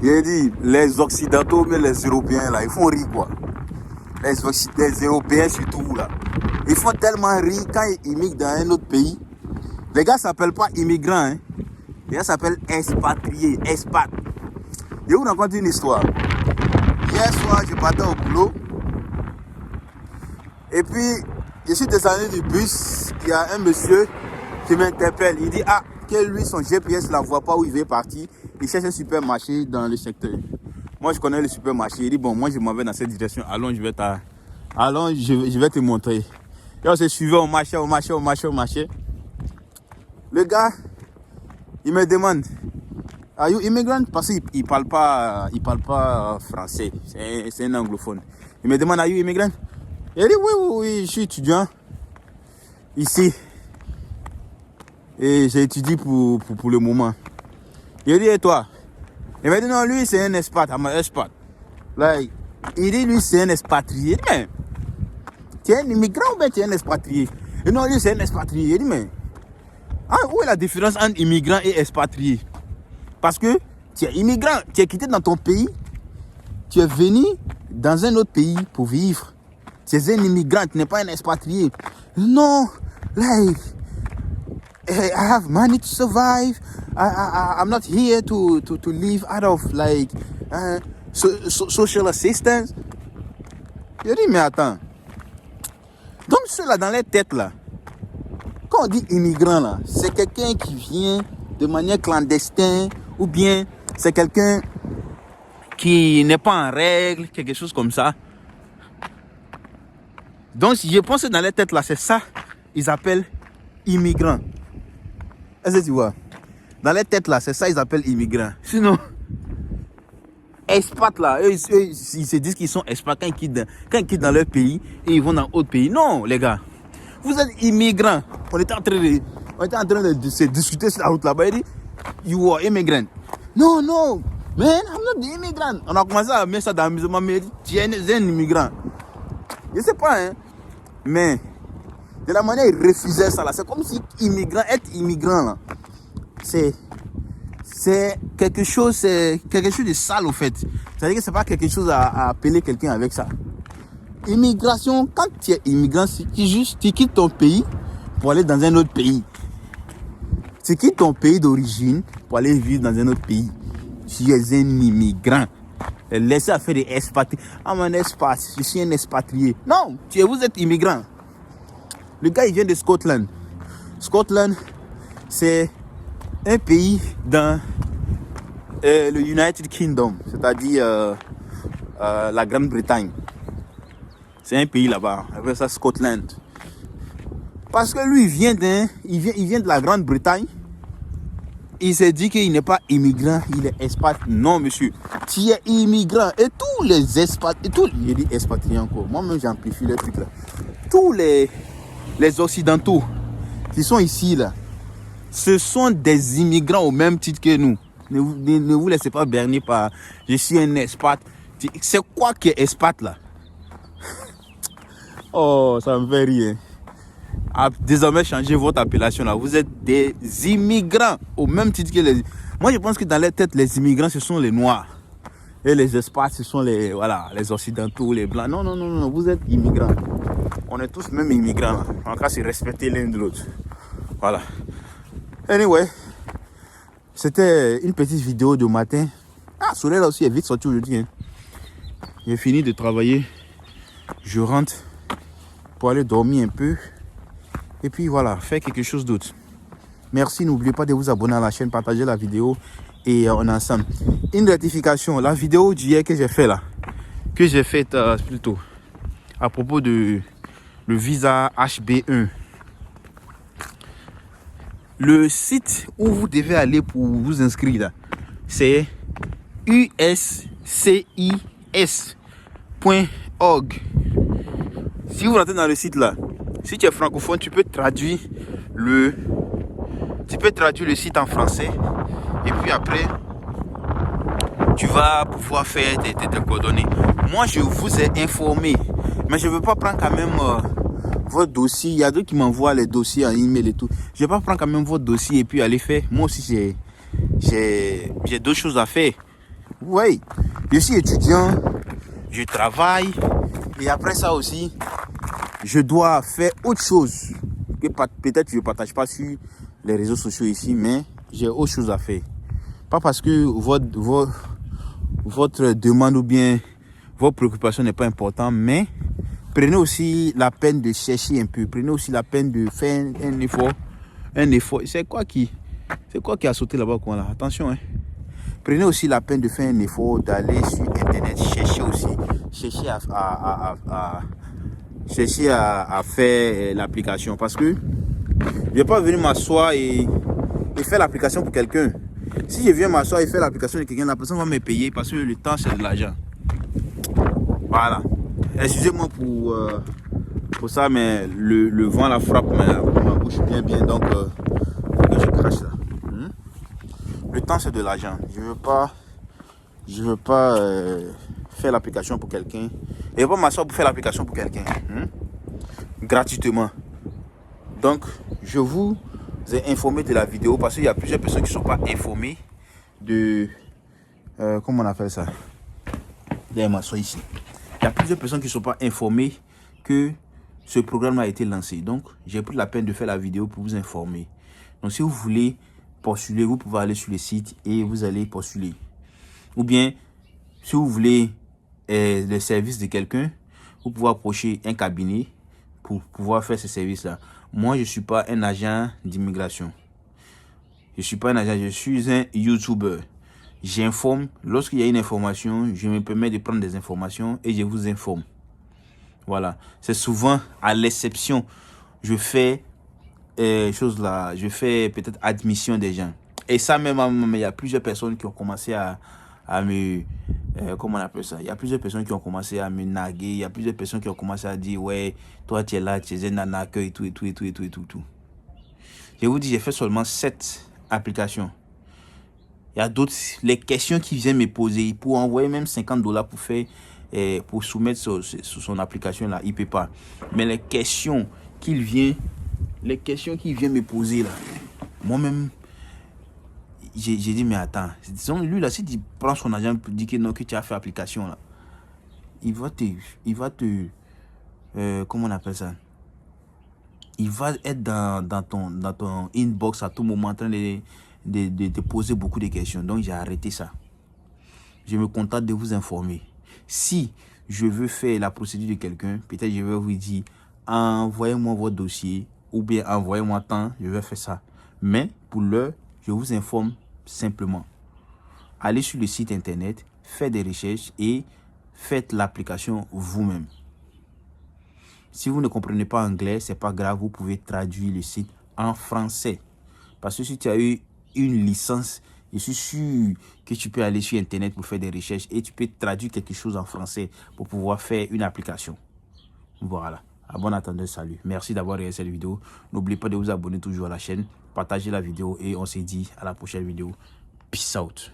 Il a dit, les Occidentaux, mais les Européens, là, ils font rire, quoi. Les Européens, surtout, là. Ils font tellement rire quand ils immigrent dans un autre pays. Les gars ne s'appellent pas immigrants, hein. Les gars s'appellent expatriés, expat. Je vous raconte une histoire. Hier soir, je partais au boulot. Et puis, je suis descendu du bus. Il y a un monsieur qui m'interpelle. Il dit, que lui, son GPS ne la voit pas où il veut partir. Il cherche un supermarché dans le secteur. Moi, je connais le supermarché. Il dit, bon, moi, je m'en vais dans cette direction. Allons, je vais te montrer. Et on se suivait au marché. Le gars, il me demande, are you immigrant? Parce qu'il parle pas français. C'est un anglophone. Il me demande, are you immigrant? Il dit, oui, je suis étudiant ici. Et j'étudie pour le moment. Il dit, et toi? Il m'a dit, non, lui, c'est un expat. I'm an expat. Like, il dit, lui, c'est un expatrié. Il dit, mais, tu es un immigrant ou bien tu es un expatrié? Et non, lui, c'est un expatrié. Il dit, mais, où est la différence entre immigrant et expatrié? Parce que tu es immigrant, tu es quitté dans ton pays, tu es venu dans un autre pays pour vivre. Tu es un immigrant, tu n'es pas un expatrié. Non, like, I have money to survive. I'm not here to live out of like social assistance. Je dis, mais attends. Donc ceux-là dans les têtes là, quand on dit immigrant là, c'est quelqu'un qui vient de manière clandestine ou bien c'est quelqu'un qui n'est pas en règle, quelque chose comme ça. Donc je pense que dans les têtes là, c'est ça ils appellent immigrant. Est-ce que tu vois? Dans les têtes là, c'est ça ils appellent immigrants. Sinon, expats là, eux, ils se disent qu'ils sont expats quand ils quittent dans leur pays et ils vont dans autre pays. Non, les gars, vous êtes immigrants. On était en train de se discuter sur la route là-bas. Il dit, you are immigrant. Non, man, I'm not the immigrant. On a commencé à mettre ça dans l'amusement, mais il dit, tu es un immigrant. Je sais pas, hein, mais de la manière il refusait ça là, c'est comme si être immigrant là, c'est quelque chose de sale au fait. C'est-à-dire que c'est pas quelque chose à appeler quelqu'un avec ça. Immigration, quand tu es immigrant, tu quittes ton pays pour aller dans un autre pays. Tu quittes ton pays d'origine pour aller vivre dans un autre pays. Tu es un immigrant. Laissez à faire des expatriés. Un expat, je suis un expatrié. Non, vous êtes immigrant. Le gars, il vient de Scotland. Scotland, c'est un pays dans le United Kingdom, c'est-à-dire la Grande-Bretagne. C'est un pays là-bas, on appelle ça Scotland. Parce que lui, il vient de la Grande-Bretagne. Il s'est dit qu'il n'est pas immigrant, il est expat. Non, monsieur, tu es immigrant. Et tous les expats, il dit expatriés encore. Moi-même, j'amplifie le truc là. Tous les Occidentaux qui sont ici là, ce sont des immigrants au même titre que nous. Ne vous laissez pas berner par je suis un expat. C'est quoi qui est expat là? Oh, ça me fait rire. Désormais, changez votre appellation là. Vous êtes des immigrants au même titre que les. Moi, je pense que dans les têtes, les immigrants, ce sont les noirs. Et les expats, ce sont les occidentaux, les blancs. Non, vous êtes immigrants. On est tous même immigrants là. En cas, c'est respecter l'un de l'autre. Voilà. Anyway, c'était une petite vidéo du matin. Le soleil là aussi est vite sorti aujourd'hui. Hein. J'ai fini de travailler. Je rentre pour aller dormir un peu. Et puis voilà, faire quelque chose d'autre. Merci, n'oubliez pas de vous abonner à la chaîne, partager la vidéo et on est ensemble. Une rectification, la vidéo d'hier que j'ai fait là, plutôt à propos de le visa HB1. Le site où vous devez aller pour vous inscrire là, c'est uscis.org. Si vous rentrez dans le site là, si tu es francophone, tu peux traduire le site en français et puis après tu vas pouvoir faire tes coordonnées. Moi je vous ai informé, mais je ne veux pas prendre quand même votre dossier. Il y a d'autres qui m'envoient les dossiers en email et tout. Je ne vais pas prendre quand même votre dossier et puis aller faire. Moi aussi j'ai d'autres choses à faire. Oui, je suis étudiant, je travaille et après ça aussi, je dois faire autre chose que peut-être je ne partage pas sur les réseaux sociaux ici, mais j'ai autre chose à faire. Pas parce que votre demande ou bien votre préoccupation n'est pas importante, mais prenez aussi la peine de chercher un peu. Prenez aussi la peine de faire un effort. Un effort. C'est quoi qui a sauté là-bas, quoi, là? Attention, hein. Prenez aussi la peine de faire un effort, d'aller sur Internet, chercher aussi. Chercher à faire l'application. Parce que je ne vais pas venir m'asseoir et faire l'application pour quelqu'un. Si je viens m'asseoir et faire l'application de quelqu'un, la personne va me payer parce que le temps, c'est de l'argent. Voilà. Excusez-moi pour ça, mais le vent la frappe ma bouche bien, donc je crache là. Le temps, c'est de l'argent. Je veux pas faire l'application pour quelqu'un. Et je ne veux pas m'asseoir pour faire l'application pour quelqu'un. Gratuitement. Donc, je vous ai informé de la vidéo parce qu'il y a plusieurs personnes qui ne sont pas informées de... comment on appelle ça? D'ailleurs, m'asseoir ici. Il y a plusieurs personnes qui ne sont pas informées que ce programme a été lancé. Donc, j'ai pris la peine de faire la vidéo pour vous informer. Donc, si vous voulez postuler, vous pouvez aller sur le site et vous allez postuler. Ou bien, si vous voulez le service de quelqu'un, vous pouvez approcher un cabinet pour pouvoir faire ce service-là. Moi, je ne suis pas un agent d'immigration. Je ne suis pas un agent, je suis un YouTuber. J'informe. Lorsqu'il y a une information, je me permets de prendre des informations et je vous informe. Voilà. C'est souvent à l'exception. Je fais je fais peut-être admission des gens. Et ça même, il y a plusieurs personnes qui ont commencé à me... comment on appelle ça? Il y a plusieurs personnes qui ont commencé à me naguer. Il y a plusieurs personnes qui ont commencé à dire, ouais, toi tu es là, tu es un arnaqueur et tout. Je vous dis, j'ai fait seulement 7 applications. Il y a d'autres, les questions qui viennent me poser, pour envoyer même $50 pour faire, pour soumettre sur son application là, il ne peut pas. Mais les questions qu'il vient me poser là, moi-même, j'ai dit, mais attends, disons, lui là, si tu prends son agent pour dire que non, que tu as fait application là, il va te, comment on appelle ça? Il va être dans ton inbox à tout moment en train de te poser beaucoup de questions. Donc, j'ai arrêté ça. Je me contente de vous informer. Si je veux faire la procédure de quelqu'un, peut-être je vais vous dire, envoyez-moi votre dossier ou bien envoyez-moi tant, je vais faire ça. Mais pour l'heure, je vous informe simplement. Allez sur le site internet, faites des recherches et faites l'application vous-même. Si vous ne comprenez pas anglais, c'est pas grave, vous pouvez traduire le site en français. Parce que si tu as eu une licence, je suis sûr que tu peux aller sur internet pour faire des recherches et tu peux traduire quelque chose en français pour pouvoir faire une application. Voilà. À bon entendeur, salut. Merci d'avoir regardé cette vidéo. N'oubliez pas de vous abonner toujours à la chaîne, partagez la vidéo et on se dit à la prochaine vidéo. Peace out.